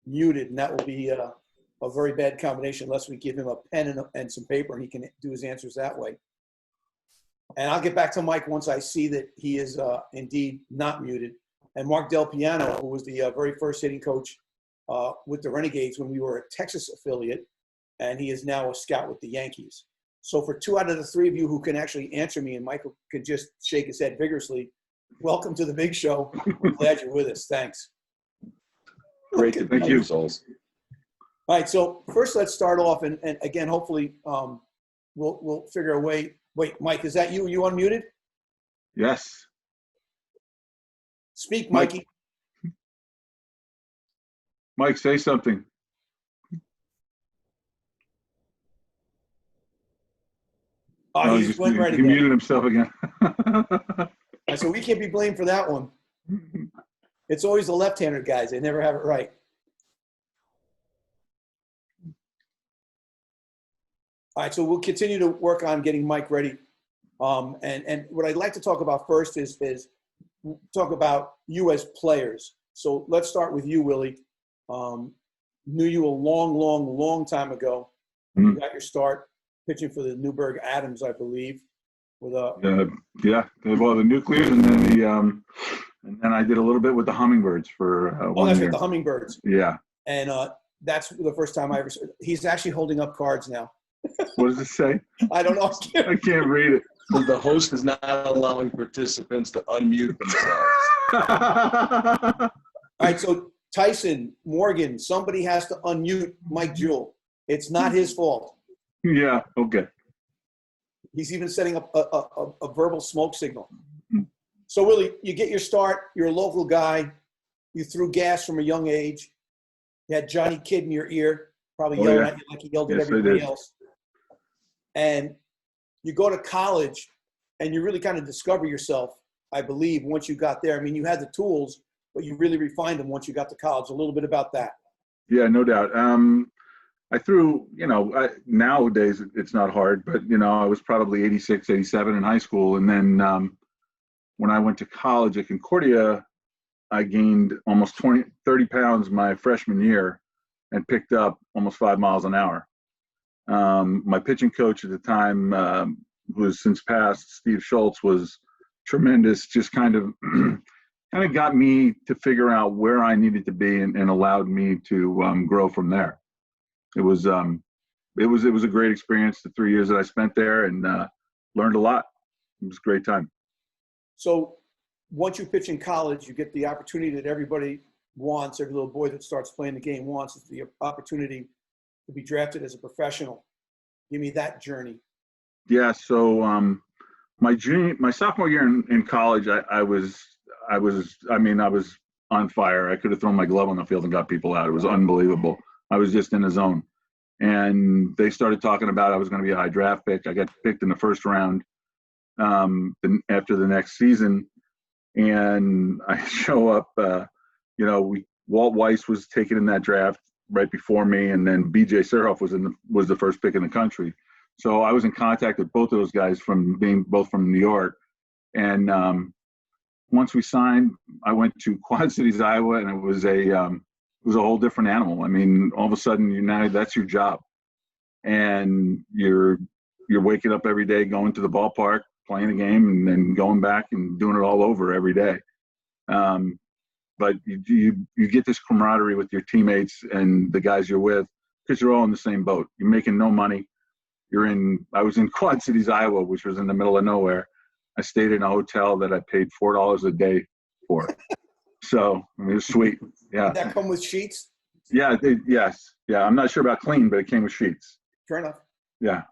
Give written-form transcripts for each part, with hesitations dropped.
muted, and that will be a very bad combination unless we give him a pen and some paper, and he can do his answers that way. And I'll get back to Mike once I see that he is indeed not muted. And Marc DelPiano, who was the very first hitting coach with the Renegades when we were a Texas affiliate, and he is now a scout with the Yankees. So for 2 out of the 3 of you who can actually answer me, and Michael could just shake his head vigorously, welcome to the big show. We're glad you're with us. Thanks. Great to Thank you. All right, so first let's start off, and again, hopefully we'll figure a way. Wait, Mike, is that you? Are you unmuted? Yes. Speak, Mikey. Mike, say something. Oh, he just went right He again. muted himself again. So we can't be blamed for that one. It's always the left-handed guys. They never have it right. All right, so we'll continue to work on getting Mike ready. And what I'd like to talk about first is talk about you as players. So let's start with you, Willie. Knew you a long time ago. You got your start pitching for the Newburgh Adams, I believe. With yeah, well, the Nuclears, and then I did a little bit with the Hummingbirds for 1 that's year. with the Hummingbirds. Yeah. And that's the first time I ever. He's actually holding up cards now. What does it say? I don't know. I can't read it. So the host is not allowing participants to unmute themselves. All right, so Tyson, Morgan, somebody has to unmute Mike Juhl. It's not his fault. Yeah, okay. He's even setting up a verbal smoke signal. So, Willie, you get your start. You're a local guy. You threw gas from a young age. You had Johnny Kidd in your ear, probably yelling at you like he yelled at everybody else. And you go to college, and you really kind of discover yourself, I believe, once you got there. I mean, you had the tools, but you really refined them once you got to college. A little bit about that. Yeah, no doubt. I threw, nowadays it's not hard, but, I was probably 86, 87 in high school. And then when I went to college at Concordia, I gained almost 30 pounds my freshman year and picked up almost 5 miles an hour. My pitching coach at the time, who has since passed, Steve Schultz, was tremendous, just kind of got me to figure out where I needed to be and allowed me to grow from there. It was a great experience, the 3 years that I spent there, and learned a lot. It was a great time. So once you pitch in college, you get the opportunity that everybody wants, every little boy that starts playing the game wants, is the opportunity to be drafted as a professional. Give me that journey. Yeah, so my sophomore year in college, I was on fire. I could have thrown my glove on the field and got people out. It was unbelievable. I was just in the zone. And they started talking about I was going to be a high draft pick. I got picked in the first round after the next season. And I show up, Walt Weiss was taken in that draft right before me, and then B.J. Surhoff was the first pick in the country. So I was in contact with both of those guys from being both from New York. And once we signed, I went to Quad Cities, Iowa, and it was a whole different animal. I mean, all of a sudden, that's your job, and you're waking up every day, going to the ballpark, playing a game, and then going back and doing it all over every day. But you get this camaraderie with your teammates and the guys you're with, because you're all in the same boat. You're making no money. I was in Quad Cities, Iowa, which was in the middle of nowhere. I stayed in a hotel that I paid $4 a day for. So it was sweet. Yeah. Did that come with sheets? Yeah. Yes. Yeah. I'm not sure about clean, but it came with sheets. Fair enough. Yeah.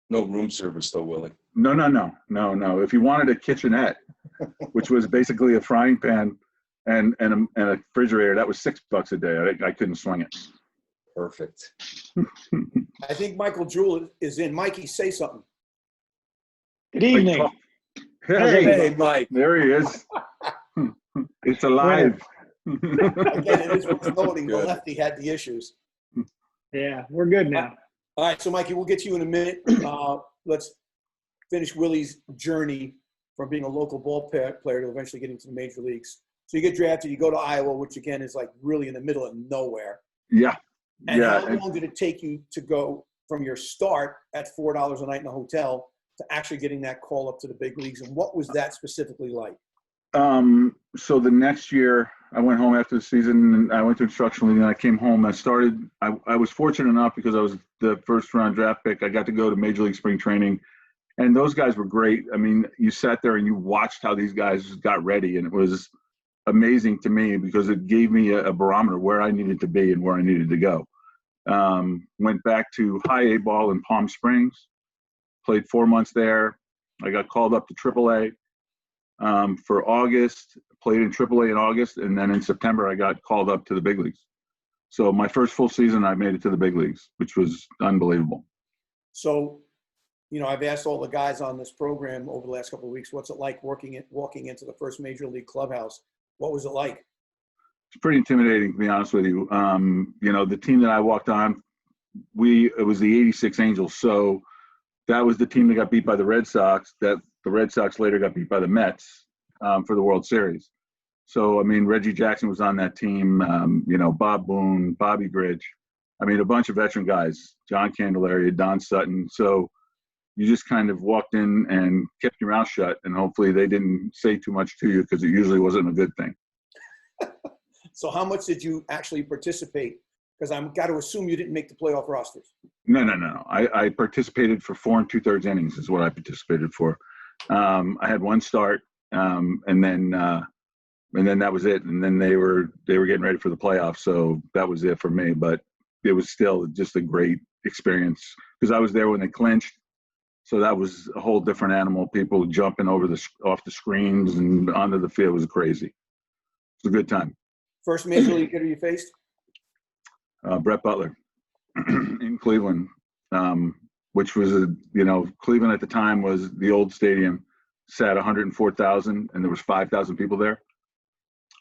No room service though, Willie. No. If you wanted a kitchenette, which was basically a frying pan and a refrigerator, that was $6 a day. I couldn't swing it. Perfect. I think Michael Juhl is in. Mikey, say something. Good evening. Hey, Mike. There he is. It's alive. Again, it is worth noting the lefty had the issues. Yeah, we're good now. All right, so Mikey, we'll get to you in a minute. Let's finish Willie's journey from being a local ball player to eventually getting to the major leagues. So you get drafted, you go to Iowa, which again is like really in the middle of nowhere. Yeah. And Yeah. how long did it take you to go from your start at $4 a night in a hotel to actually getting that call up to the big leagues? And what was that specifically like? So the next year I went home after the season and I went to instructional league and I came home. I was fortunate enough because I was the first round draft pick. I got to go to Major League Spring Training and those guys were great. I mean, you sat there and you watched how these guys got ready and it was amazing to me because it gave me a barometer where I needed to be and where I needed to go. Went back to high A ball in Palm Springs, played 4 months there. I got called up to AAA. For August, played in AAA in August, and then in September I got called up to the big leagues. So my first full season, I made it to the big leagues, which was unbelievable. So, I've asked all the guys on this program over the last couple of weeks, what's it like walking into the first major league clubhouse? What was it like? It's pretty intimidating, to be honest with you. The team that I walked on, it was the '86 Angels, so that was the team that got beat by the Red Sox. That the Red Sox later got beat by the Mets for the World Series. So, I mean, Reggie Jackson was on that team, Bob Boone, Bobby Gridge. I mean, a bunch of veteran guys, John Candelaria, Don Sutton. So you just kind of walked in and kept your mouth shut, and hopefully they didn't say too much to you because it usually wasn't a good thing. So how much did you actually participate? Because I've got to assume you didn't make the playoff rosters. No. I participated for 4 2/3 innings is what I participated for. I had one start, and then that was it. And then they were getting ready for the playoffs, so that was it for me. But it was still just a great experience because I was there when they clinched, so that was a whole different animal. People jumping off the screens and onto the field was crazy. It was a good time. First major league hitter you faced? Brett Butler in Cleveland, which was Cleveland at the time was the old stadium, sat 104,000 and there was 5,000 people there.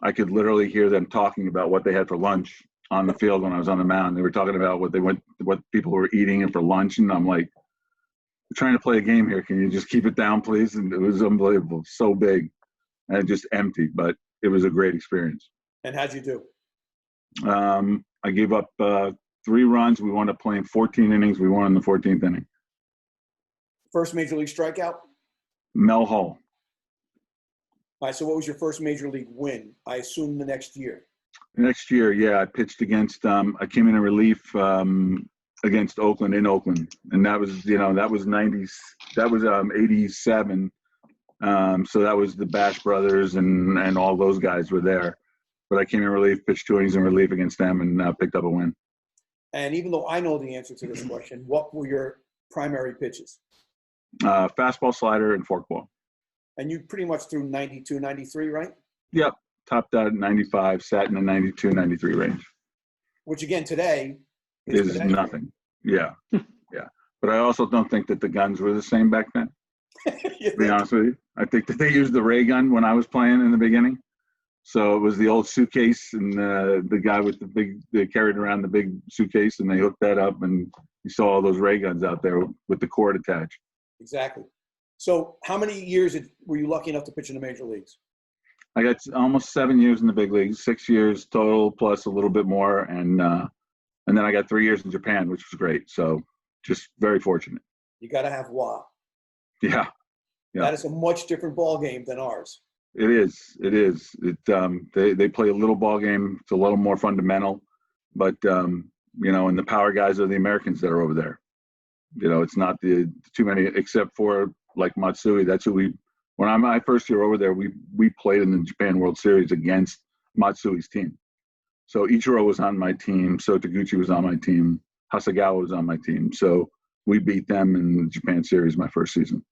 I could literally hear them talking about what they had for lunch on the field when I was on the mound. They were talking about what people were eating for lunch, and I'm like, we're trying to play a game here. Can you just keep it down, please? And it was unbelievable, so big and just empty, but it was a great experience. And how'd you do? I gave up 3 runs. We wound up playing 14 innings. We won in the 14th inning. First major league strikeout? Mel Hall. All right, so what was your first major league win? I assume the next year. Next year, yeah, I pitched against. I came in relief against Oakland in Oakland, and that was 90. That was 87. So that was the Bash brothers and all those guys were there. But I came in relief, pitched 2 innings in relief against them, and picked up a win. And even though I know the answer to this question, what were your primary pitches? Fastball, slider, and forkball. And you pretty much threw 92, 93, right? Yep. Topped out at 95, sat in the 92, 93 range. Which again, today is nothing. Yeah. Yeah. But I also don't think that the guns were the same back then, to be honest with you. I think that they used the ray gun when I was playing in the beginning. So it was the old suitcase and the guy with they carried around the big suitcase and they hooked that up and you saw all those ray guns out there with the cord attached. Exactly. So how many years were you lucky enough to pitch in the major leagues? I got almost 7 years in the big leagues, 6 years total plus a little bit more. And then I got 3 years in Japan, which was great. So just very fortunate. You got to have WA. Yeah. That is a much different ball game than ours. It is. They play a little ball game. It's a little more fundamental, but and the power guys are the Americans that are over there. It's not the too many, except for like Matsui. That's who when my first year over there, we played in the Japan World Series against Matsui's team. So Ichiro was on my team. So Taguchi was on my team. Hasegawa was on my team. So we beat them in the Japan Series my first season.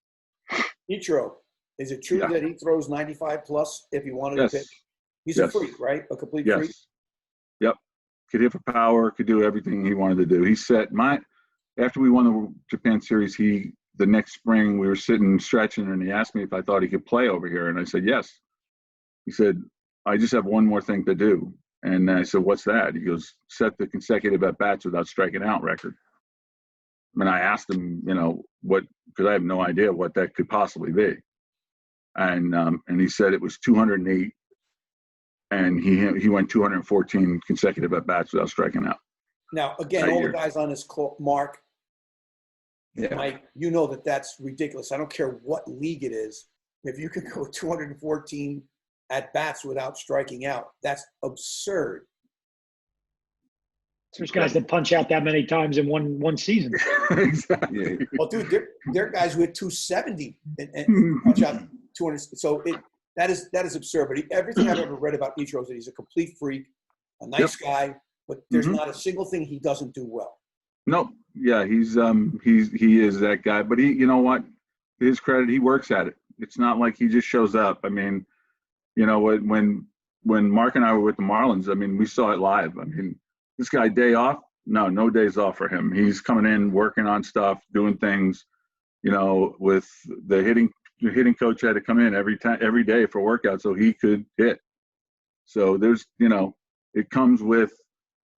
Ichiro. Is it true that he throws 95 plus if he wanted to pitch? He's a freak, right? A complete freak? Yep. Could hit for power, could do everything he wanted to do. He said, after we won the Japan Series, the next spring we were sitting stretching and he asked me if I thought he could play over here. And I said, yes. He said, I just have one more thing to do. And I said, what's that? He goes, set the consecutive at-bats without striking out record. And I asked him, what, because I have no idea what that could possibly be. And he said it was 208 and he went 214 consecutive at bats without striking out. Now, again, That all the year. guys on this Mark, Yeah. Mike, you know that's ridiculous. I don't care what league it is. If you can go 214 at bats without striking out, that's absurd. There's guys that punch out that many times in one season. Exactly. Yeah. Well, dude, there are guys with 270 and punch out 200. So that is absurd. But everything I've ever read about Ichiro is that he's a complete freak, a nice guy, but there's not a single thing he doesn't do well. Nope. Yeah, he is that guy. But you know what? To his credit, he works at it. It's not like he just shows up. I mean, you know, when Mark and I were with the Marlins, I mean, we saw it live. I mean, this guy day off? No days off for him. He's coming in, working on stuff, doing things. You know, with the hitting coach had to come in every day for workout so he could hit. So there's, you know, it comes with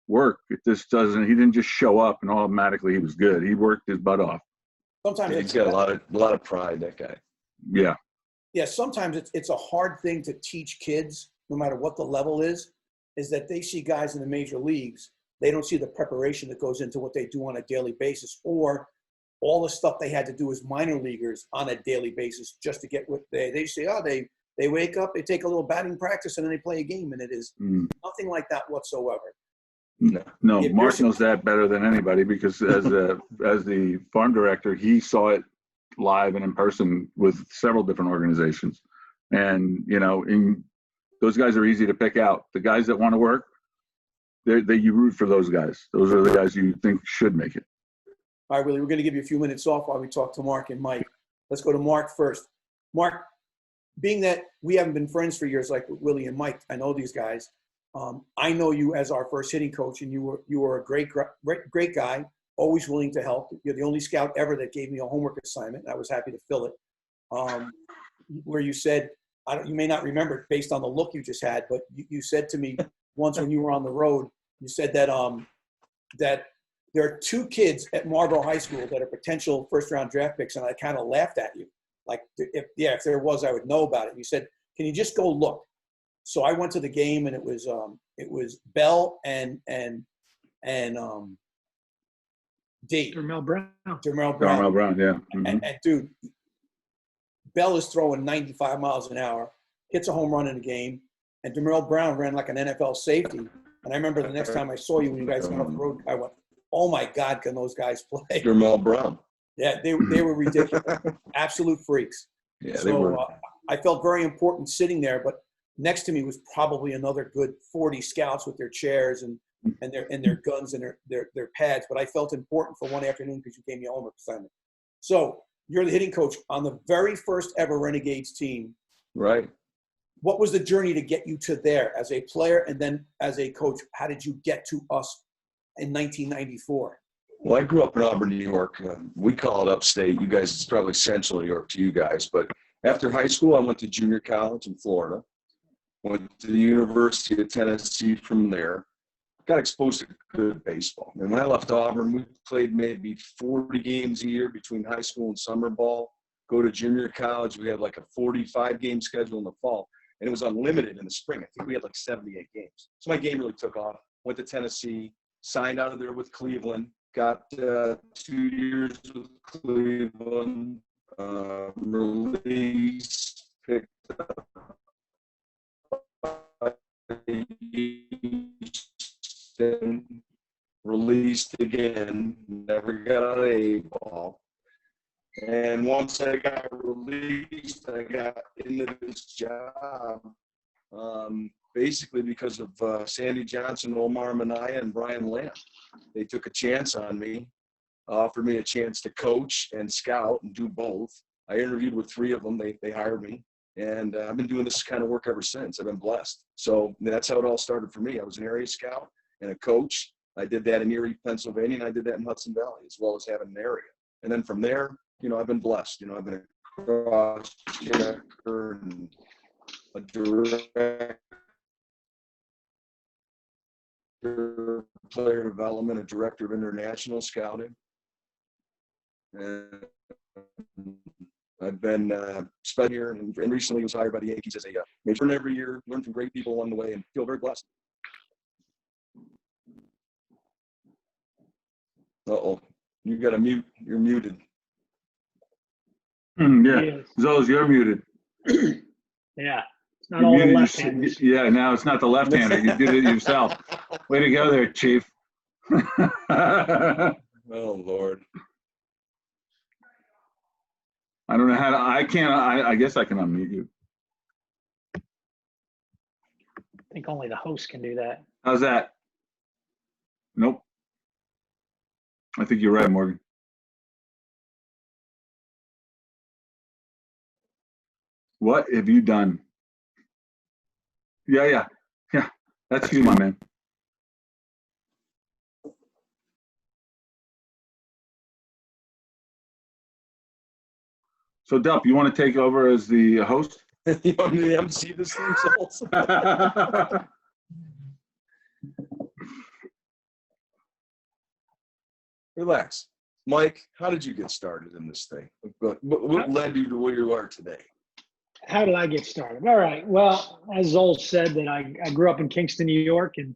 work. It just doesn't. He didn't just show up and automatically he was good. He worked his butt off. Sometimes He's got a lot of pride, that guy. Yeah. Yeah, sometimes it's a hard thing to teach kids, no matter what the level is that they see guys in the major leagues, they don't see the preparation that goes into what they do on a daily basis, or all the stuff they had to do as minor leaguers on a daily basis just to get what they say, they wake up, they take a little batting practice, and then they play a game, and it is nothing like that whatsoever. No, If Mark you're- knows that better than anybody because as the farm director, he saw it live and in person with several different organizations. And, you know, those guys are easy to pick out. The guys that want to work, you root for those guys. Those are the guys you think should make it. All right, Willie, we're going to give you a few minutes off while we talk to Mark and Mike. Let's go to Mark first. Mark, being that we haven't been friends for years like Willie and Mike, I know these guys. I know you as our first hitting coach, and you were a great guy, always willing to help. You're the only scout ever that gave me a homework assignment. I was happy to fill it. Where you said, you may not remember it based on the look you just had, but you said to me once when you were on the road, you said that that there are two kids at Marlboro High School that are potential first-round draft picks, and I kind of laughed at you. Like, if there was, I would know about it. You said, "Can you just go look?" So I went to the game, and it was Bell and D. Dermel Brown. Dermel Brown. Darnell Brown, yeah. Mm-hmm. And dude, Bell is throwing 95 miles an hour, hits a home run in the game, and Dermel Brown ran like an NFL safety. And I remember the next time I saw you when you guys got off the road, I went, "Oh my God, can those guys play?" Jamal Brown. Yeah, they were ridiculous, absolute freaks. Yeah, they So were. I felt very important sitting there, but next to me was probably another good 40 scouts with their chairs and their guns and their pads. But I felt important for one afternoon because you gave me a homework assignment. So you're the hitting coach on the very first ever Renegades team. Right. What was the journey to get you to there as a player and then as a coach? How did you get to us in 1994? Well, I grew up in Auburn, New York. We call it upstate. You guys, it's probably central New York to you guys. But after high school, I went to junior college in Florida. Went to the University of Tennessee from there. Got exposed to good baseball. And when I left Auburn, we played maybe 40 games a year between high school and summer ball. Go to junior college, we had like a 45-game schedule in the fall. And it was unlimited in the spring. I think we had like 78 games. So my game really took off. Went to Tennessee, signed out of there with Cleveland. Got 2 years with Cleveland, released, picked up Houston, released again, never got out of A-ball. And once I got released, I got into this job basically because of Sandy Johnson, Omar Minaya, and Brian Lamb. They took a chance on me, offered me a chance to coach and scout and do both. I interviewed with 3 of them. They hired me. And I've been doing this kind of work ever since. I've been blessed. So that's how it all started for me. I was an area scout and a coach. I did that in Erie, Pennsylvania, and I did that in Hudson Valley, as well as having an area. And then from there, I've been blessed. I've been a cross-checker and a director, player development, a director of international scouting, and I've been spent here and recently was hired by the Yankees as a major every year, learn from great people along the way, and feel very blessed. Uh-oh, you got to mute. You're muted. Yeah, Yes. Zoles, you're muted. Yeah. It's not You all the muted left-handers. yeah, now it's not the left-hander. You did it yourself. Way to go there, Chief. I Oh, Lord. don't know how to, I guess I can unmute you. I think only the host can do that. How's that? Nope. I think you're right, Morgan. What have you done? Yeah. That's you, my man. So, Delp, you want to take over as the host? You want me to MC this thing, Souls? Relax. Mike, how did you get started in this thing? What led you to where you are today? How did I get started? All right. Well, as Zoll said, that I grew up in Kingston, New York, and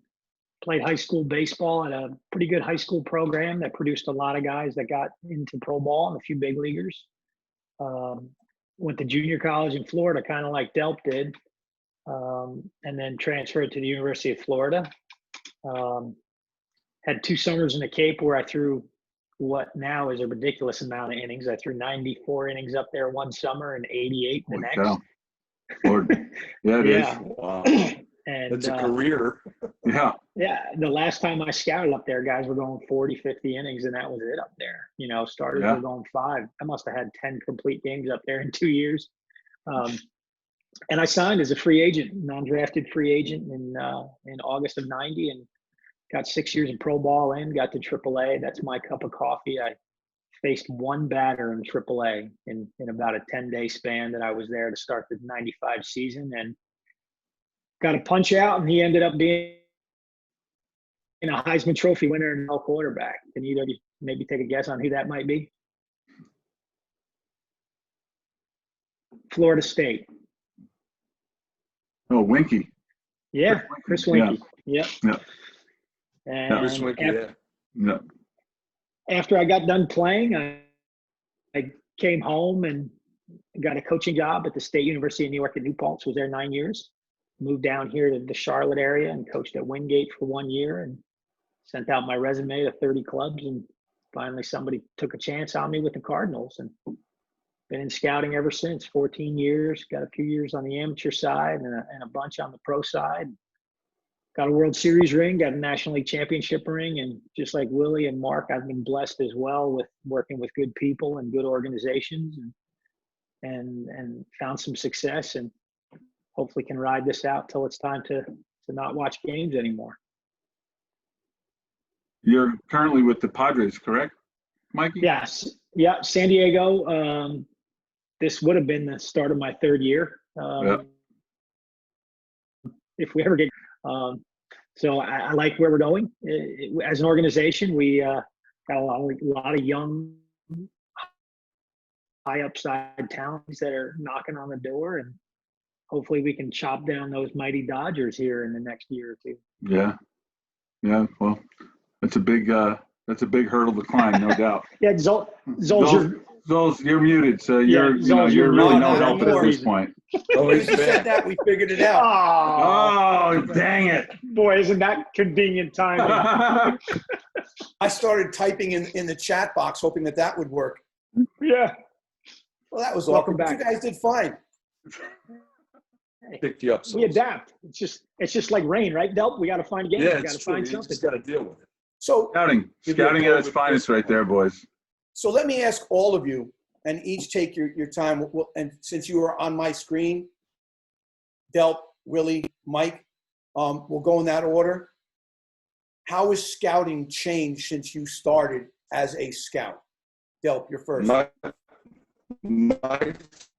played high school baseball at a pretty good high school program that produced a lot of guys that got into pro ball and a few big leaguers. Went to junior college in Florida, kind of like Delp did, and then transferred to the University of Florida. Had 2 summers in the Cape where I threw what now is a ridiculous amount of innings. I threw 94 innings up there one summer and 88 the next. Cow. Lord. Yeah, it is. Wow. And That's a career. Yeah. yeah, the last time I scouted up there, guys were going 40, 50 innings, and that was it up there. You know, starters were going 5. I must have had 10 complete games up there in 2 years. And I signed as a free agent, non-drafted free agent in August of '90, and got 6 years of pro ball in, got to AAA. That's my cup of coffee. I faced one batter in AAA in about a 10-day span that I was there to start the '95 season, and got a punch out, and he ended up being a Heisman Trophy winner and no quarterback. Can you maybe take a guess on who that might be? Florida State. Oh, Winky. Yeah, Chris Winky. Yeah. And Chris Winky, Yeah. after I got done playing, I came home and got a coaching job at the State University of New York at New Paltz. Was there 9 years. Moved down here to the Charlotte area and coached at Wingate for 1 year and sent out my resume to 30 clubs. And finally somebody took a chance on me with the Cardinals, and been in scouting ever since. 14 years, got a few years on the amateur side and a bunch on the pro side. Got a World Series ring, got a National League Championship ring, and just like Willie and Mark, I've been blessed as well with working with good people and good organizations, and found some success, and hopefully can ride this out till it's time to not watch games anymore. You're currently with the Padres, correct, Mikey? Yes. Yeah, San Diego. This would have been the start of my 3rd year. If we ever get so I like where we're going. As an organization, we got a lot of young, high upside talents that are knocking on the door, and hopefully we can chop down those mighty Dodgers here in the next year or 2. Yeah. Well, that's a big hurdle to climb, no doubt. Yeah, Zoles, you're muted, so you're really no help at this point. Oh, he said that, we figured it out. Oh, dang it. Boy, isn't that convenient timing? I started typing in the chat box, hoping that would work. Yeah. Well, that was Welcome awkward. back. You guys did fine. Picked you up. We adapt. It's just like rain, right, Delp? We got to find a game. Yeah, We got to it's true. find You something. just got to deal with it. So Scouting at its finest right there, boys. So let me ask all of you, and each take your time. And since you are on my screen, Delp, Willie, Mike, we'll go in that order. How has scouting changed since you started as a scout? Delp, you're first. My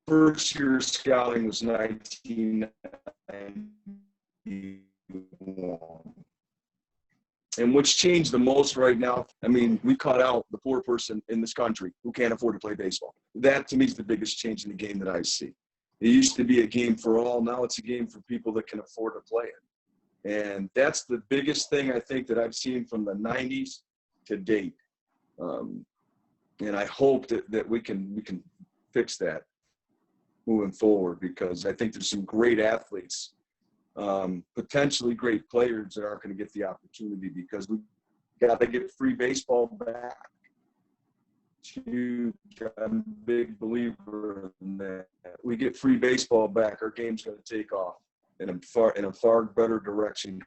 first year of scouting was 1991. And what's changed the most right now, I mean, we cut out the poor person in this country who can't afford to play baseball. That, to me, is the biggest change in the game that I see. It used to be a game for all. Now it's a game for people that can afford to play it. And that's the biggest thing I think that I've seen from the 90s to date. And I hope that we can fix that moving forward, because I think there's some great athletes, potentially great players that aren't going to get the opportunity, because we got to get free baseball back. I'm a big believer in that. We get free baseball back, our game's going to take off in a far better direction.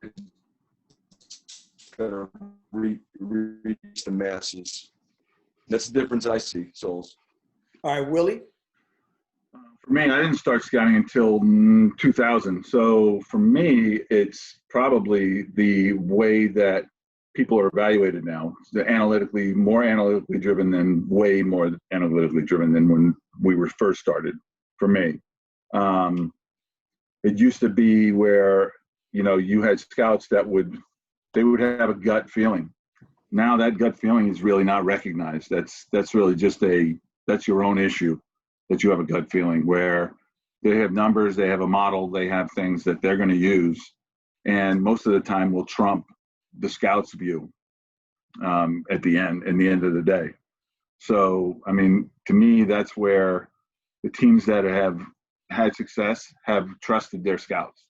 It's going to reach the masses. That's the difference I see, Souls. All right, Willie? For me, I didn't start scouting until 2000. So for me, it's probably the way that people are evaluated now. More analytically driven than way more analytically driven than when we were first started, for me. It used to be where, you had scouts that would have a gut feeling. Now that gut feeling is really not recognized. That's really just that's your own issue, that you have a gut feeling, where they have numbers, they have a model, they have things that they're going to use, and most of the time will trump the scout's view in the end of the day. So, I mean, to me, that's where the teams that have had success have trusted their scouts.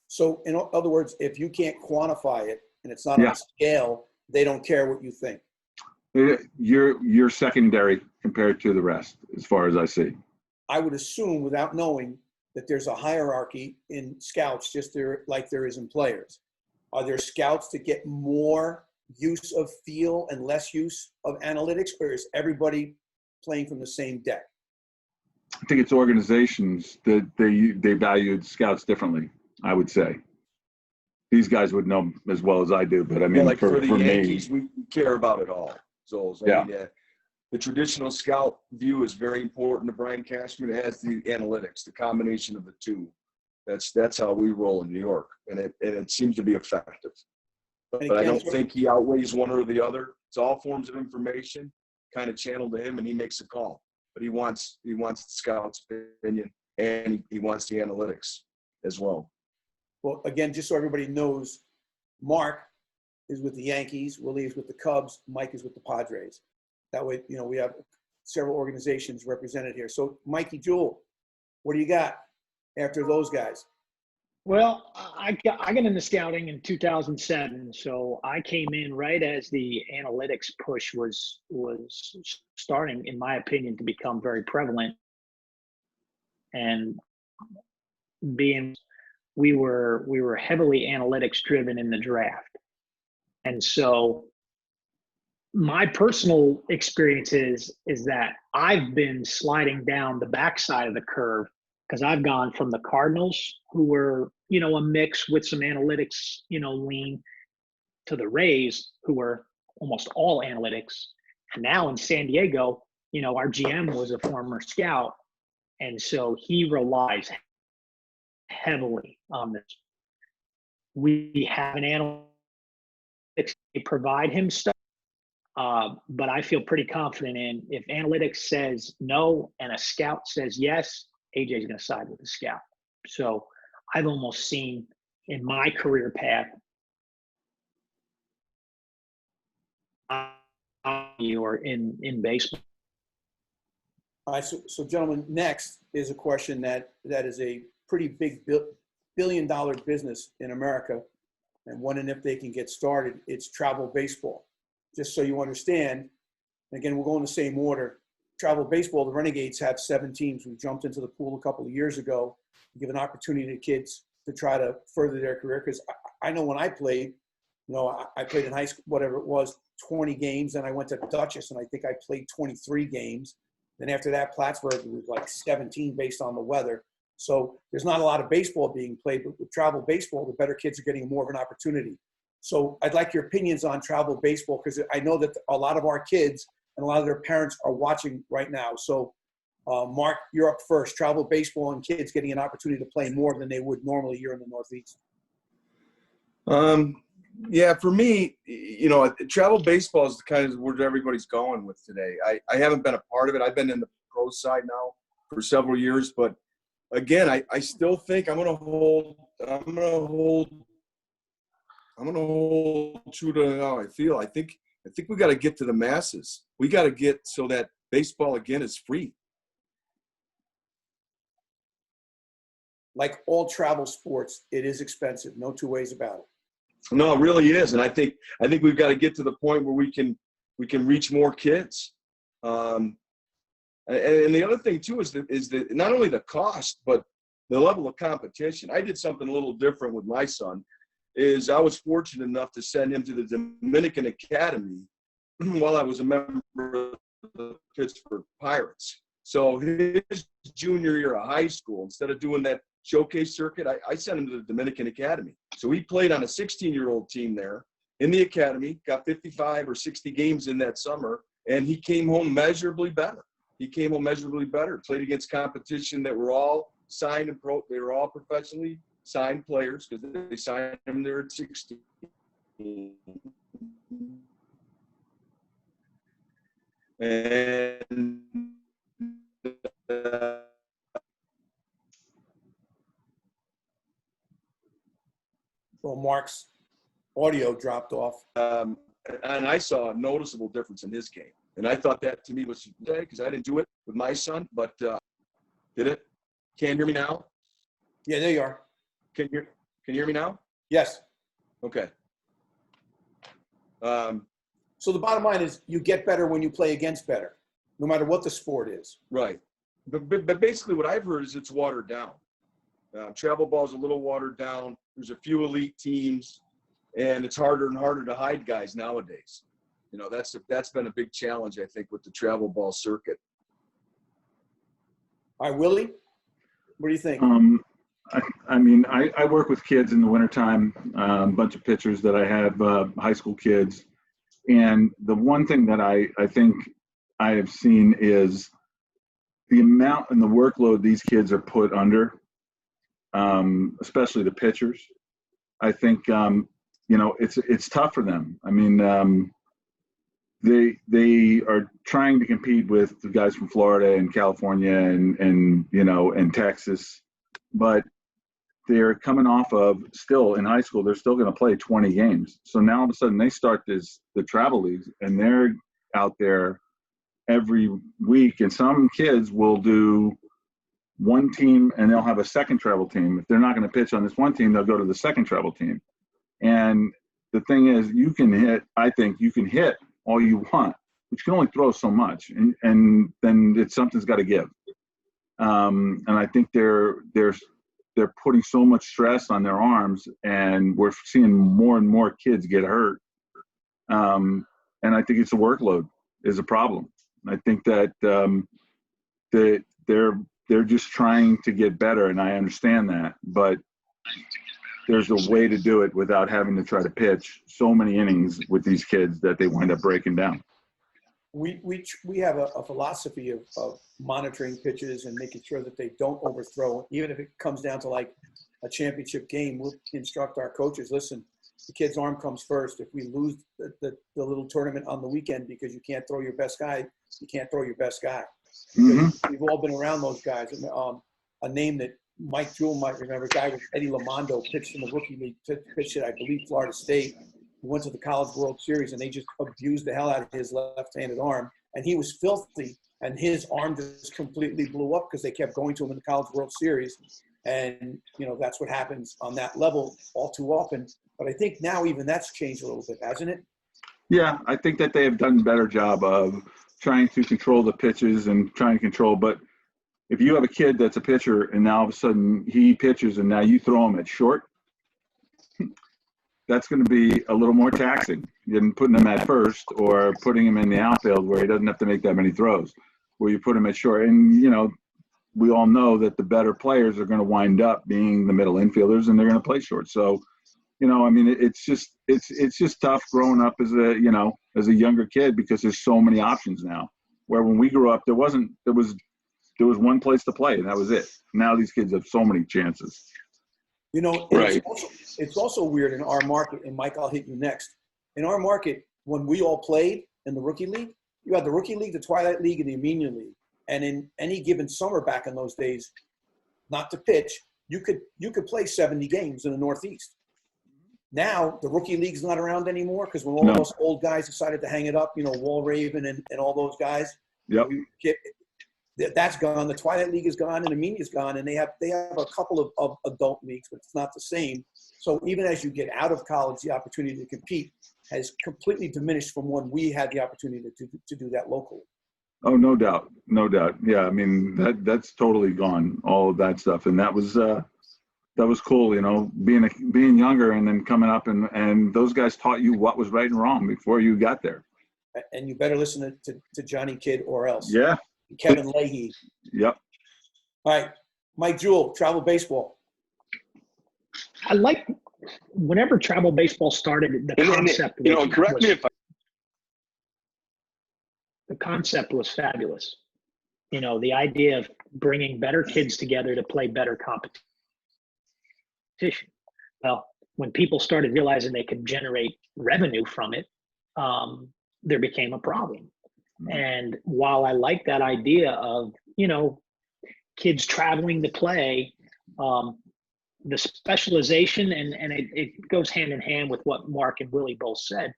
So in other words, if you can't quantify it and it's not on a scale, they don't care what you think. You're secondary compared to the rest, as far as I see. I would assume, without knowing, that there's a hierarchy in scouts, just like there is in players. Are there scouts that get more use of feel and less use of analytics, or is everybody playing from the same deck? I think it's organizations that they valued scouts differently, I would say. These guys would know as well as I do, but I mean, for the Yankees, me, we care about it all. So I mean, the traditional scout view is very important to Brian Cashman. It has the analytics, the combination of the two. That's how we roll in New York, and it seems to be effective. But I don't think he outweighs one or the other. It's all forms of information kind of channeled to him, and he makes a call. But he wants the scout's opinion, and he wants the analytics as well. Well, again, just so everybody knows, Mark is with the Yankees, Willie is with the Cubs, Mike is with the Padres. That way, we have several organizations represented here. So, Mikey, Juhl, what do you got after those guys? Well, I got into scouting in 2007, so I came in right as the analytics push was starting, in my opinion, to become very prevalent. And we were heavily analytics driven in the draft, and so my personal experience is that I've been sliding down the backside of the curve, because I've gone from the Cardinals, who were, a mix with some analytics, lean, to the Rays, who were almost all analytics. And now in San Diego, our GM was a former scout. And so he relies heavily on this. We have an analytics, they provide him stuff. But I feel pretty confident in, if analytics says no and a scout says yes, AJ's going to side with the scout. So I've almost seen in my career path, or in baseball. All right, so gentlemen, next is a question that is a pretty big billion-dollar business in America, and when and if they can get started, it's travel baseball. Just so you understand, again, we'll go in the same order. Travel baseball, the Renegades have 7 teams. We jumped into the pool a couple of years ago to give an opportunity to kids to try to further their career. Because I know when I played, I played in high school, whatever it was, 20 games. Then I went to Dutchess, and I think I played 23 games. Then after that, Plattsburgh was like 17 based on the weather. So there's not a lot of baseball being played, but with travel baseball, the better kids are getting more of an opportunity. So I'd like your opinions on travel baseball, because I know that a lot of our kids and a lot of their parents are watching right now. So, Mark, you're up first. Travel baseball and kids getting an opportunity to play more than they would normally here in the Northeast. Yeah, for me, travel baseball is kind of where everybody's going with today. I haven't been a part of it. I've been in the pro side now for several years, but again, I still think I'm gonna hold true to how I feel. I think we got to get to the masses. We got to get so that baseball again is free. Like all travel sports, it is expensive. No two ways about it. No, it really is, and I think we've got to get to the point where we can reach more kids. And the other thing too is that not only the cost, but the level of competition. I did something a little different with my son. Is I was fortunate enough to send him to the Dominican Academy while I was a member of the Pittsburgh Pirates. So his junior year of high school, instead of doing that showcase circuit, I sent him to the Dominican Academy. So he played on a 16-year-old team there in the academy, got 55 or 60 games in that summer, and he came home measurably better. Played against competition that were all signed and pro. They were all professionally signed players because they signed him there at 16. And Well, Mark's audio dropped off. and I saw a noticeable difference in his game. And I thought that to me was okay because I didn't do it with my son, but did it? Can you hear me now? Yeah, there you are. Can you hear me now? Yes. Okay. So the bottom line is you get better when you play against better, no matter what the sport is. Right. But basically what I've heard is it's watered down. Travel ball is a little watered down. There's a few elite teams, and it's harder and harder to hide guys nowadays. That's been a big challenge, I think, with the travel ball circuit. All right, Willie, what do you think? I work with kids in the wintertime, a bunch of pitchers that I have, high school kids. And the one thing that I think I have seen is the amount and the workload these kids are put under, especially the pitchers. I think, it's tough for them. I mean, they are trying to compete with the guys from Florida and California and Texas, but they're coming off of still in high school, they're still going to play 20 games. So now all of a sudden they start the travel leagues and they're out there every week. And some kids will do one team and they'll have a second travel team. If they're not going to pitch on this one team, they'll go to the second travel team. And the thing is, I think you can hit all you want, but you can only throw so much. And then something's got to give. And I think they're putting so much stress on their arms, and we're seeing more and more kids get hurt. And I think it's a workload is a problem. I think that they're just trying to get better, and I understand that, but there's a way to do it without having to try to pitch so many innings with these kids that they wind up breaking down. We have a philosophy of monitoring pitches and making sure that they don't overthrow. Even if it comes down to like a championship game, we'll instruct our coaches, listen, the kid's arm comes first. If we lose the little tournament on the weekend because you can't throw your best guy, you can't throw your best guy. Mm-hmm. We've all been around those guys. A name that Mike Juhl might remember, a guy with Eddie Lamondo, pitched in the rookie league, pitched at, I believe, Florida State. He went to the College World Series, and they just abused the hell out of his left-handed arm. And he was filthy, and his arm just completely blew up because they kept going to him in the College World Series. And, that's what happens on that level all too often. But I think now even that's changed a little bit, hasn't it? Yeah, I think that they have done a better job of trying to control the pitches and trying to control. But if you have a kid that's a pitcher and now all of a sudden he pitches and now you throw him at short, that's going to be a little more taxing than putting him at first or putting him in the outfield where he doesn't have to make that many throws, where you put him at short. And, we all know that the better players are going to wind up being the middle infielders and they're going to play short. So, it's just tough growing up as a younger kid because there's so many options now, where when we grew up, there was one place to play and that was it. Now these kids have so many chances. You know, Right. it's also weird in our market, and Mike, I'll hit you next. In our market, when we all played in the rookie league, you had the rookie league, the Twilight League, and the Amenia League. And in any given summer back in those days, not to pitch, you could play 70 games in the Northeast. Now, the rookie league's not around anymore because when all of us old guys decided to hang it up, you know, Wall Raven and all those guys, Yep. that's gone. The Twilight League is gone and Amenia's gone, and they have a couple of adult leagues, but it's not the same. So even as you get out of college, the opportunity to compete has completely diminished from when we had the opportunity to do that locally. Oh, no doubt. No doubt. Yeah. I mean, that's totally gone, all of that stuff. And that was cool, you know, being younger and then coming up and those guys taught you what was right and wrong before you got there. And you better listen to Johnny Kidd or else. Yeah. Kevin Leahy. Yep. All right. Mike Juhl, travel baseball. I like whenever travel baseball started, the concept you know, correct me if the concept was fabulous. You know, the idea of bringing better kids together to play better competition. Well, when people started realizing they could generate revenue from it, there became a problem. And while I like that idea of, you know, kids traveling to play, the specialization, and it goes hand in hand with what Mark and Willie both said.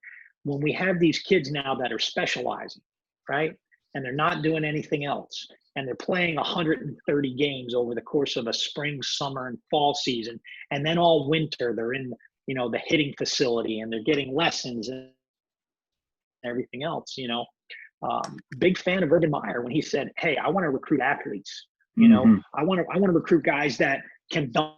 When we have these kids now that are specializing, right? And they're not doing anything else, and they're playing 130 games over the course of a spring, summer, and fall season, and then all winter they're in, you know, the hitting facility and they're getting lessons and everything else, you know. Big fan of Urban Meyer when he said, "Hey, I want to recruit athletes. You know, I want to recruit guys that can dunk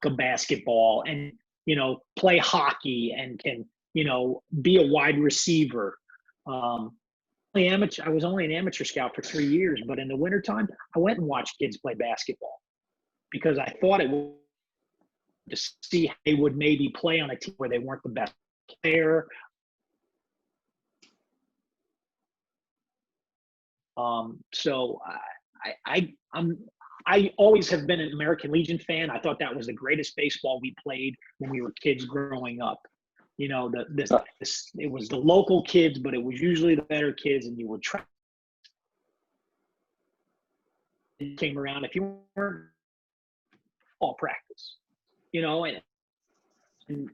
a basketball and, you know, play hockey and can, you know, be a wide receiver." I was only an amateur scout for 3 years, but in the wintertime, I went and watched kids play basketball because I thought it would to see how they would maybe play on a team where they weren't the best player. So I always have been an American Legion fan. I thought that was the greatest baseball we played when we were kids growing up. You know, it was the local kids, but it was usually the better kids, and you would try. It came around if you weren't all practice, you know, and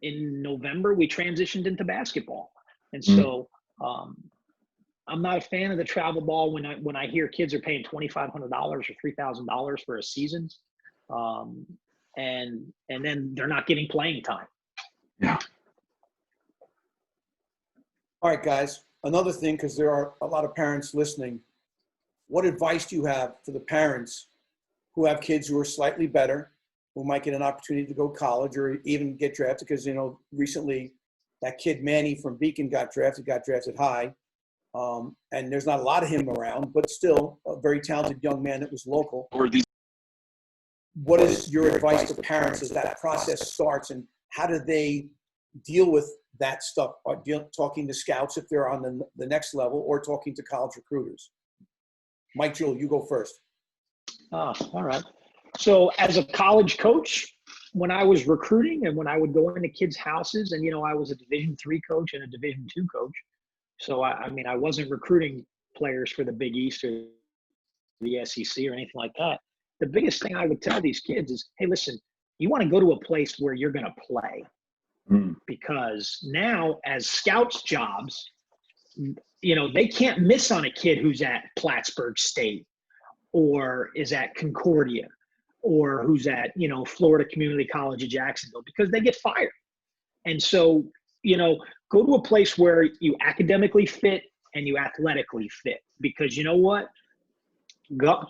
in November we transitioned into basketball, and so I'm not a fan of the travel ball when I hear kids are paying $2,500 or $3,000 for a season, and then they're not getting playing time. Yeah. All right, guys. Another thing, because there are a lot of parents listening, what advice do you have for the parents who have kids who are slightly better, who might get an opportunity to go to college or even get drafted? Because, you know, recently that kid Manny from Beacon got drafted high. And there's not a lot of him around, but still a very talented young man that was local. What is your advice to parents as that process starts, and how do they deal with that stuff? Talking to scouts if they're on the next level, or talking to college recruiters? Mike Juhl, you go first. All right. So as a college coach, when I was recruiting and when I would go into kids' houses, and, you know, I was a Division III coach and a Division II coach. So, I mean, I wasn't recruiting players for the Big East or the SEC or anything like that. The biggest thing I would tell these kids is, hey, listen, you want to go to a place where you're going to play. Because now as scouts' jobs, you know, they can't miss on a kid who's at Plattsburgh State or is at Concordia or who's at, you know, Florida Community College of Jacksonville, because they get fired. And so, you know, go to a place where you academically fit and you athletically fit, because you know what?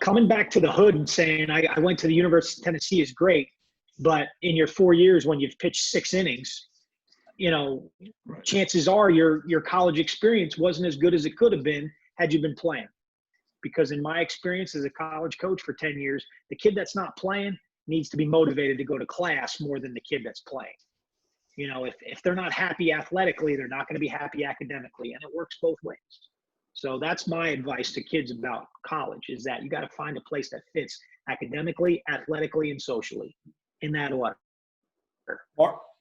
Coming back to the hood and saying, I went to the University of Tennessee is great, but in your 4 years when you've pitched 6 innings, you know, chances are your college experience wasn't as good as it could have been had you been playing. Because in my experience as a college coach for 10 years, the kid that's not playing needs to be motivated to go to class more than the kid that's playing. You know, if they're not happy athletically, they're not going to be happy academically, and it works both ways. So that's my advice to kids about college, is that you got to find a place that fits academically, athletically, and socially. in that order.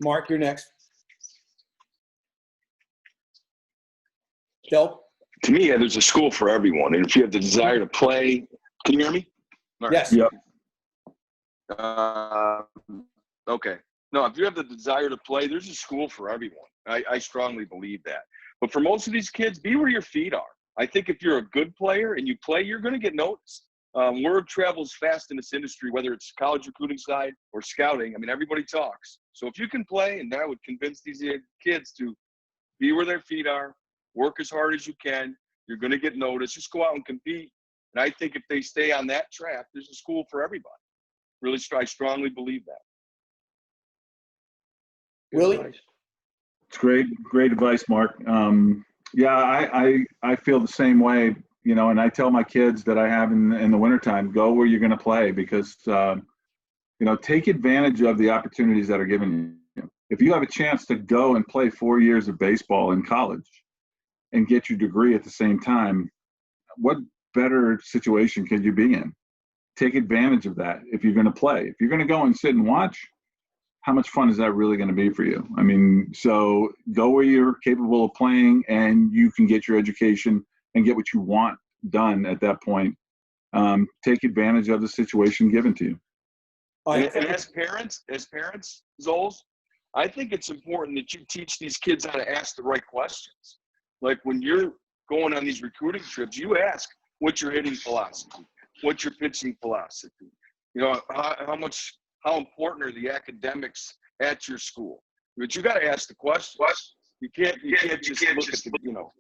Mark, you're next. Del? To me, there's a school for everyone. And if you have the desire to play, can you hear me? All right. Yes. Yep. Okay. No, if you have the desire to play, there's a school for everyone. I strongly believe that. But for most of these kids, be where your feet are. I think if you're a good player and you play, you're going to get noticed. Word travels fast in this industry, whether it's college recruiting side or scouting. I mean, everybody talks. So if you can play, and that would convince these kids to be where their feet are, work as hard as you can, you're going to get noticed. Just go out and compete. And I think if they stay on that track, there's a school for everybody. Really, I strongly believe that. Willie? It's great advice, Mark. Yeah, I feel the same way, you know, and I tell my kids that I have in the wintertime, go where you're going to play because, you know, take advantage of the opportunities that are given you. If you have a chance to go and play 4 years of baseball in college and get your degree at the same time, what better situation could you be in? Take advantage of that if you're going to play. If you're going to go and sit and watch, how much fun is that really going to be for you? I mean, so go where you're capable of playing and you can get your education and get what you want done at that point. Take advantage of the situation given to you. And as parents, Zoles, I think it's important that you teach these kids how to ask the right questions. Like when you're going on these recruiting trips, you ask, what's your hitting philosophy? What's your pitching philosophy? You know, how important are the academics at your school? But you got to ask the questions. You can't just look at the, you know,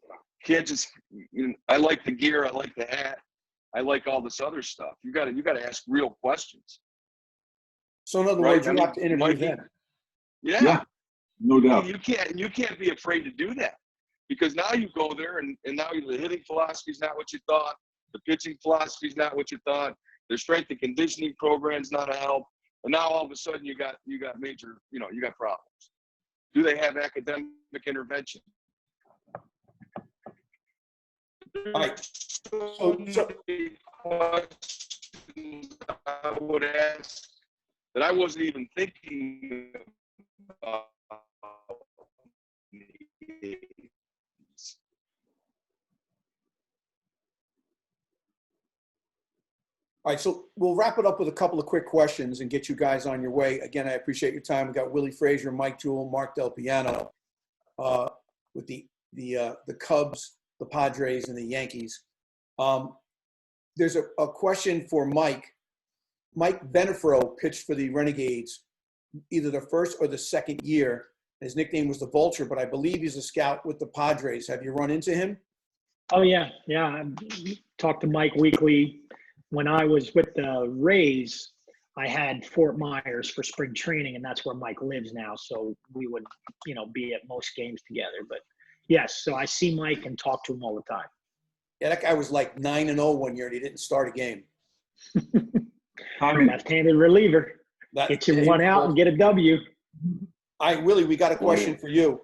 can't just, you know, I like the gear, I like the hat, I like all this other stuff. You got to ask real questions. So in other words, you have to interview them. Yeah, no doubt. You can't be afraid to do that because now you go there and now the hitting philosophy is not what you thought. The pitching philosophy is not what you thought. The strength and conditioning program's not a help. And now all of a sudden you got major, you know, you got problems. Do they have academic intervention? All right. So Questions I would ask that I wasn't even thinking about. All right, so we'll wrap it up with a couple of quick questions and get you guys on your way. Again, I appreciate your time. We got Willie Fraser, Mike Juhl, Marc DelPiano with the Cubs, the Padres, and the Yankees. There's a question for Mike. Mike Benefro pitched for the Renegades either the first or the second year. His nickname was the Vulture, but I believe he's a scout with the Padres. Have you run into him? Oh, yeah. I talk to Mike weekly. When I was with the Rays, I had Fort Myers for spring training, and that's where Mike lives now. So we would, you know, be at most games together. But yes, so I see Mike and talk to him all the time. Yeah, that guy was like 9-0 one year, and he didn't start a game. Left-handed reliever. Get you one out and get a W. All right, Willie, we got a question for you.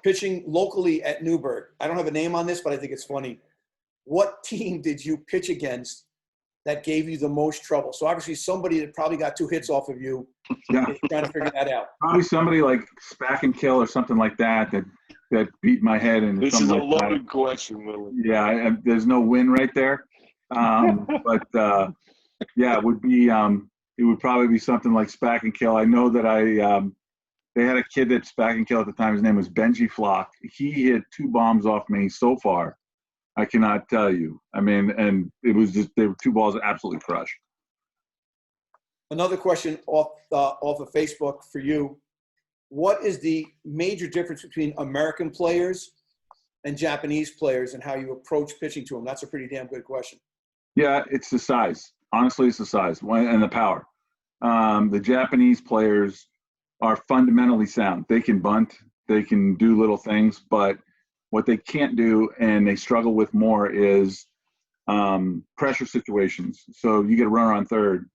Pitching locally at Newburgh. I don't have a name on this, but I think it's funny. What team did you pitch against that gave you the most trouble? So obviously somebody that probably got 2 hits off of you is trying to figure that out. Probably somebody like Spack and Kill or something like that beat my head. And this is a loaded question, Willie. Yeah, there's no win right there. But yeah, it would be it would probably be something like Spack and Kill. I know that they had a kid that Spack and Kill at the time. His name was Benji Flock. He hit 2 bombs off me so far. I cannot tell you. I mean, and it was just, they were 2 balls absolutely crushed. Another question off of Facebook for you. What is the major difference between American players and Japanese players and how you approach pitching to them? That's a pretty damn good question. Yeah, it's the size. Honestly, it's the size and the power. The Japanese players are fundamentally sound. They can bunt, they can do little things, but what they can't do and they struggle with more is pressure situations. So you get a runner on third,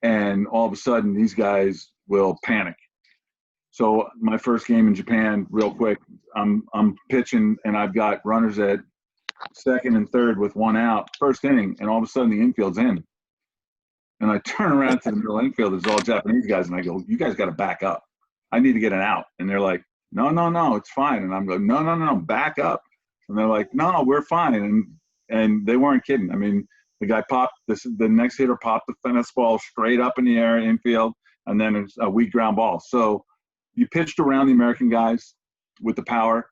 and all of a sudden these guys will panic. So my first game in Japan, real quick, I'm pitching and I've got runners at second and third with 1 out, first inning, and all of a sudden the infield's in. And I turn around to the middle infield. It's all Japanese guys. And I go, you guys got to back up. I need to get an out. And they're like, no, it's fine. And I'm going, no, back up. And they're like, no, we're fine. And they weren't kidding. I mean, the guy popped, the next hitter popped the fence ball straight up in the air, infield, and then it's a weak ground ball. So you pitched around the American guys with the power,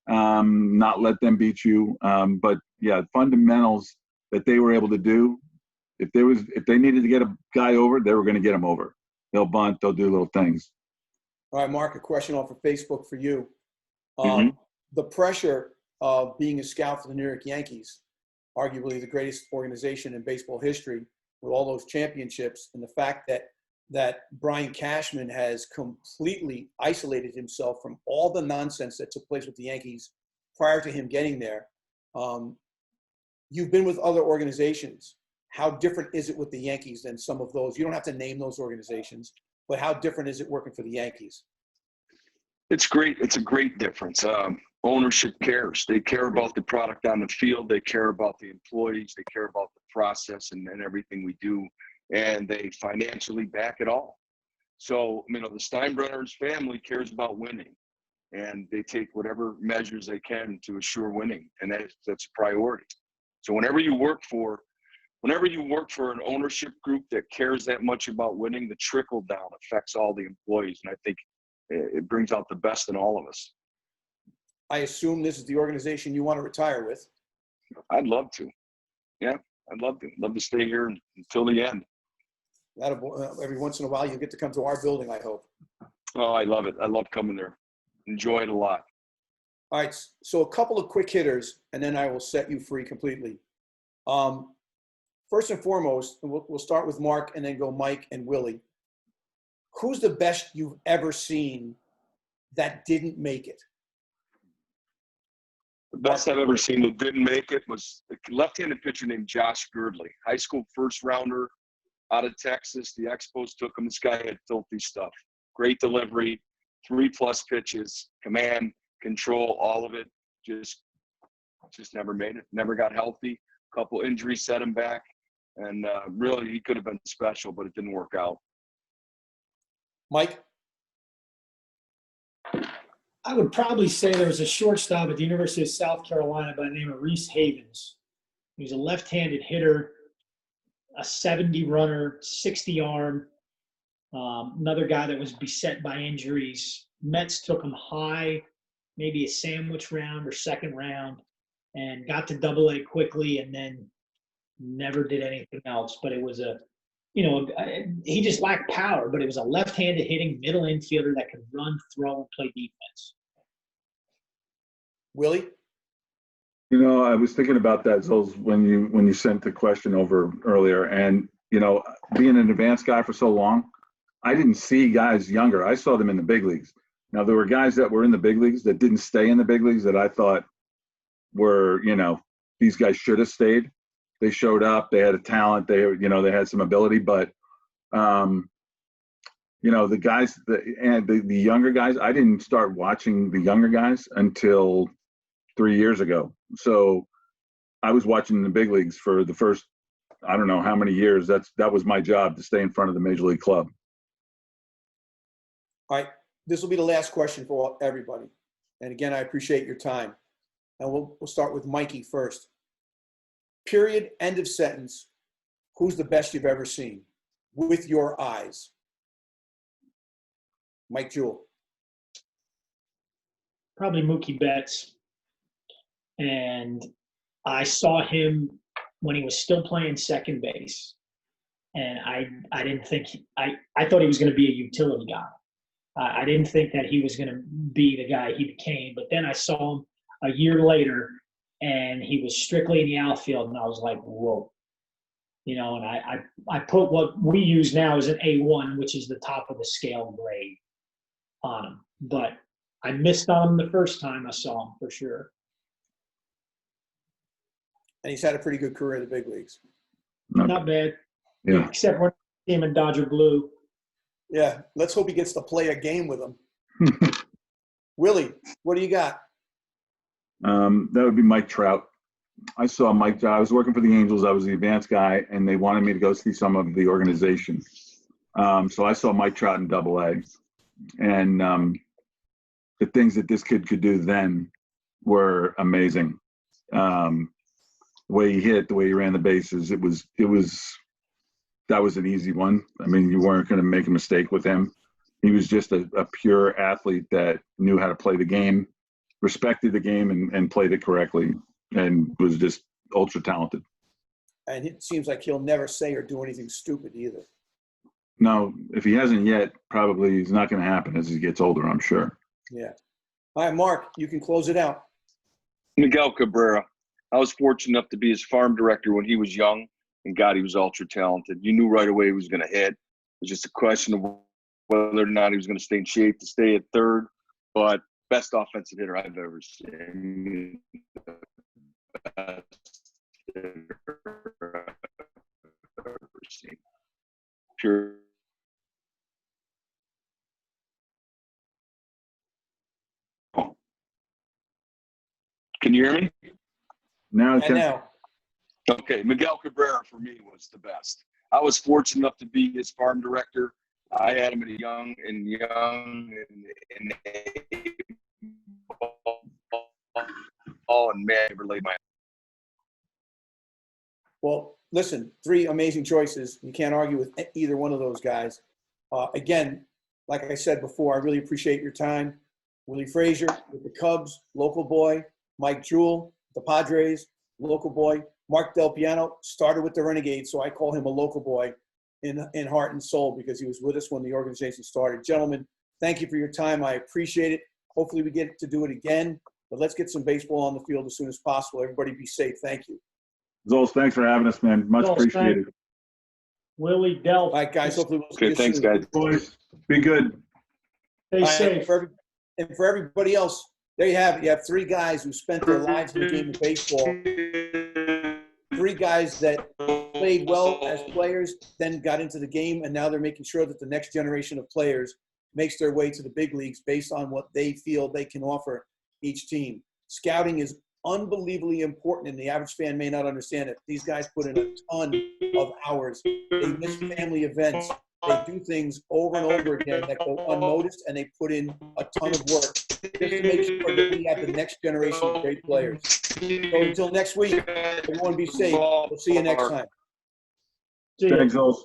not let them beat you. But yeah, fundamentals that they were able to do, if they needed to get a guy over, they were going to get him over. They'll bunt, they'll do little things. All right, Mark, a question off of Facebook for you. Mhm. The pressure of being a scout for the New York Yankees, arguably the greatest organization in baseball history with all those championships, and the fact that Brian Cashman has completely isolated himself from all the nonsense that took place with the Yankees prior to him getting there. You've been with other organizations. How different is it with the Yankees than some of those? You don't have to name those organizations, but how different is it working for the Yankees? It's great. It's a great difference. Ownership cares. They care about the product on the field. They care about the employees. They care about the process and everything we do. And they financially back it all. So, the Steinbrenner's family cares about winning. And they take whatever measures they can to assure winning. And that's a priority. So whenever you work for an ownership group that cares that much about winning, the trickle down affects all the employees. And I think it brings out the best in all of us. I assume this is the organization you want to retire with. I'd love to. Yeah, I'd love to. Love to stay here until the end. Every once in a while, you get to come to our building, I hope. Oh, I love it. I love coming there. Enjoy it a lot. All right, so a couple of quick hitters, and then I will set you free completely. First and foremost, we'll start with Mark and then go Mike and Willie. Who's the best you've ever seen that didn't make it? The best I've ever seen that didn't make it was a left-handed pitcher named Josh Girdley, high school first rounder out of Texas. The Expos took him. This guy had filthy stuff. Great delivery, 3+ pitches, command, control, all of it. Just never made it. Never got healthy. A couple injuries set him back. And really, he could have been special, but it didn't work out. Mike? I would probably say there was a shortstop at the University of South Carolina by the name of Reese Havens. He was a left-handed hitter, a 70 runner, 60 arm, another guy that was beset by injuries. Mets took him high, maybe a sandwich round or second round, and got to Double-A quickly and then never did anything else. But it was he just lacked power, but it was a left-handed hitting middle infielder that could run, throw, and play defense. Willie? I was thinking about that, Zolz, when you sent the question over earlier. And, being an advanced guy for so long, I didn't see guys younger. I saw them in the big leagues. Now, there were guys that were in the big leagues that didn't stay in the big leagues that I thought were, these guys should have stayed. They showed up. They had a talent. They had some ability. But, the guys, the younger guys, I didn't start watching the younger guys until 3 years ago. So I was watching the big leagues for the first, I don't know how many years. That was my job, to stay in front of the major league club. All right, this will be the last question for everybody. And again, I appreciate your time. And we'll start with Mikey first. Period, end of sentence. Who's the best you've ever seen with your eyes? Mike Juhl. Probably Mookie Betts. And I saw him when he was still playing second base. And I didn't think I thought he was going to be a utility guy. I didn't think that he was going to be the guy he became. But then I saw him a year later, and he was strictly in the outfield, and I was like, whoa. And I put what we use now as an A1, which is the top of the scale grade, on him. But I missed on him the first time I saw him, for sure. And he's had a pretty good career in the big leagues. Not bad. Yeah. Except when I see him in Dodger blue. Yeah, let's hope he gets to play a game with him. Willie, what do you got? That would be Mike Trout. I saw Mike. I was working for the Angels. I was the advanced guy, and they wanted me to go see some of the organization. So I saw Mike Trout in Double-A, and the things that this kid could do then were amazing. The way he hit, the way he ran the bases, that was an easy one. I mean, you weren't going to make a mistake with him. He was just a pure athlete that knew how to play the game, respected the game, and played it correctly, and was just ultra talented. And it seems like he'll never say or do anything stupid either. No, if he hasn't yet, probably it's not going to happen as he gets older, I'm sure. Yeah. All right, Mark, you can close it out. Miguel Cabrera. I was fortunate enough to be his farm director when he was young, and God, he was ultra talented. You knew right away he was going to hit. It was just a question of whether or not he was going to stay in shape to stay at third. But best offensive hitter I've ever seen. Best hitter I've ever seen. Pure. Can you hear me? Now, And now, Okay, Miguel Cabrera for me was the best. I was fortunate enough to be his farm director. I had him at a young and man, never laid my. well, listen, 3 amazing choices. You can't argue with either one of those guys. Again, like I said before, I really appreciate your time. Willie Fraser with the Cubs, local boy. Mike Juhl, the Padres, local boy. Marc DelPiano started with the Renegades, so I call him a local boy in heart and soul because he was with us when the organization started. Gentlemen, thank you for your time. I appreciate it. Hopefully we get to do it again, but let's get some baseball on the field as soon as possible. Everybody be safe. Thank you. Zols, thanks for having us, man. Much Zols, appreciated. Willie Delp. All right, guys. Hopefully we'll see Okay, you thanks, soon. guys. Boys, be good. Stay All right, safe. and for everybody else, there you have it. You have 3 guys who spent their lives in the game of baseball. 3 guys that played well as players, then got into the game, and now they're making sure that the next generation of players makes their way to the big leagues based on what they feel they can offer each team. Scouting is unbelievably important, and the average fan may not understand it. These guys put in a ton of hours. They miss family events. They do things over and over again that go unnoticed, and they put in a ton of work just to make sure that we have the next generation of great players. So until next week, everyone be safe. We'll see you next time. See ya. Thanks, Zols.